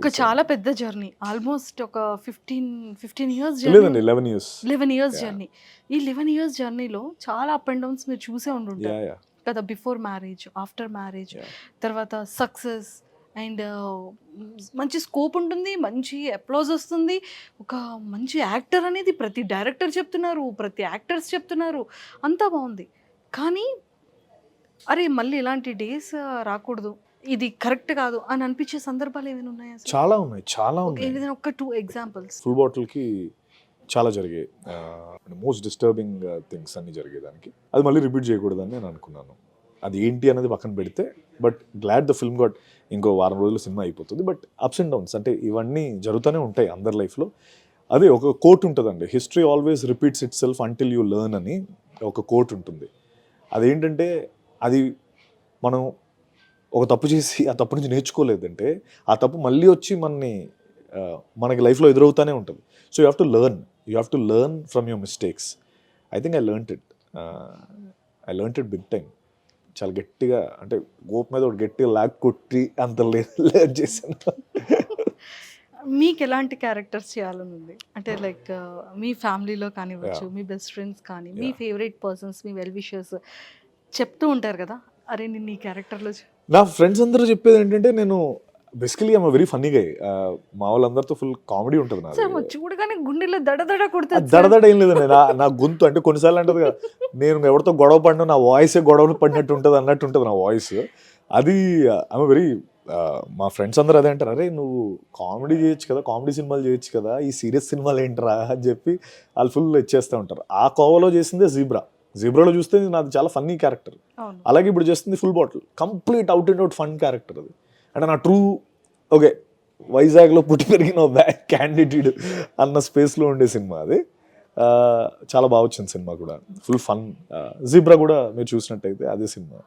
ఒక చాలా పెద్ద జర్నీ. ఆల్మోస్ట్ ఒక 15 ఇయర్స్ లేదండి journey. 11 years 11 years Yeah. Journey. ఈ 11 ఇయర్స్ జర్నీలో చాలా అప్ అండ్ డౌన్స్ మీరు చూసే ఉండుంటారు యా కదా. Before marriage, after marriage, Yeah. తర్వాత సక్సెస్ అండ్ మంచి స్కోప్ ఉంటుంది, మంచి అప్లాజ్ వస్తుంది. ఒక మంచి యాక్టర్ అనేది ప్రతి డైరెక్టర్ చెప్తున్నారు, ప్రతి యాక్టర్స్ చెప్తున్నారు, అంతా బాగుంది. కానీ అరే మళ్ళీ ఇలాంటి డేస్ రాకూడదు, ఇది కరెక్ట్ కాదు అని అనిపించే సందర్భాలు ఏమైనా ఉన్నాయా అసలు? చాలా ఉన్నాయి ఏదైనా ఒక 2 ఎగ్జాంపుల్స్. ఫుల్ బాటిల్కి చాలా జరిగాయి. మోస్ట్ డిస్టర్బింగ్ థింగ్స్ అన్ని జరిగాయి దానికి. అది మళ్ళీ రిపీట్ చేయకూడదని నేను అనుకున్నాను. అది ఏంటి అనేది పక్కన పెడితే, but glad the film got ఇంకో వారం రోజులు సినిమా అయిపోతుంది. బట్ అప్స్ అండ్ డౌన్స్ అంటే ఇవన్నీ జరుగుతూనే ఉంటాయి అందరి లైఫ్లో. అదే ఒక కోట్ ఉంటుందండి, history always repeats it self until you learn అని ఒక కోట్ ఉంటుంది. అదేంటంటే అది మనం ఒక తప్పు చేసి ఆ తప్పు నుంచి నేర్చుకోలేదంటే ఆ తప్పు మళ్ళీ వచ్చి మనకి లైఫ్లో ఎదురవుతూనే ఉంటుంది. So you have to learn from your mistakes. I think I learnt it big time. చాలా గట్టిగా, అంటే గోప్ మీద ఒక గట్టిగా లాగ్ కొట్టి అంత లెర్న్ చేశాను. మీకు ఎలాంటి క్యారెక్టర్స్ చేయాలని ఉంది? అంటే లైక్ మీ ఫ్యామిలీలో కానివ్వచ్చు, మీ బెస్ట్ ఫ్రెండ్స్ కానీ, మీ ఫేవరెట్ పర్సన్స్, మీ వెల్ విషర్స్ చెప్తూ ఉంటారు కదా, అరే నేను ఈ క్యారెక్టర్లో నా ఫ్రెండ్స్ అందరూ చెప్పేది ఏంటంటే, నేను బేసికలీ ఐఎమ్ వెరీ ఫన్నీ గై. మా వాళ్ళందరితో ఫుల్ కామెడీ ఉంటుంది నాది. చూడగానే గుండెలో దడదడ కొడుతుంది. దడదడ ఏం లేదండి. నా గొంతు అంటే కొన్నిసార్లు అంటది కదా, నేను ఎవరితో గొడవ పడినా నా వాయిసే గొడవలు పడినట్టు ఉంటుంది అన్నట్టు ఉంటుంది నా వాయిస్. అది ఐఎమ్ వెరీ, మా ఫ్రెండ్స్ అందరూ అదే అంటారు, అరే నువ్వు కామెడీ చేయొచ్చు కదా, కామెడీ సినిమాలు చేయొచ్చు కదా, ఈ సీరియస్ సినిమాలు ఏంటరా అని చెప్పి వాళ్ళు ఫుల్ ఇచ్చేస్తూ ఉంటారు. ఆ కోవలో చేసిందే జీబ్రాలో చూస్తే నాది చాలా ఫన్నీ క్యారెక్టర్. అలాగే ఇప్పుడు చేస్తుంది full bottle, complete out and out fun character అది. అంటే నా ట్రూ ఓకే వైజాగ్లో పుట్టి పెరిగిన బ్యాక్ క్యాండిడేట్ అన్న స్పేస్లో ఉండే సినిమా అది. చాలా బాగా వచ్చింది సినిమా కూడా, ఫుల్ ఫన్. జీబ్రా కూడా మీరు చూసినట్టయితే అదే సినిమా.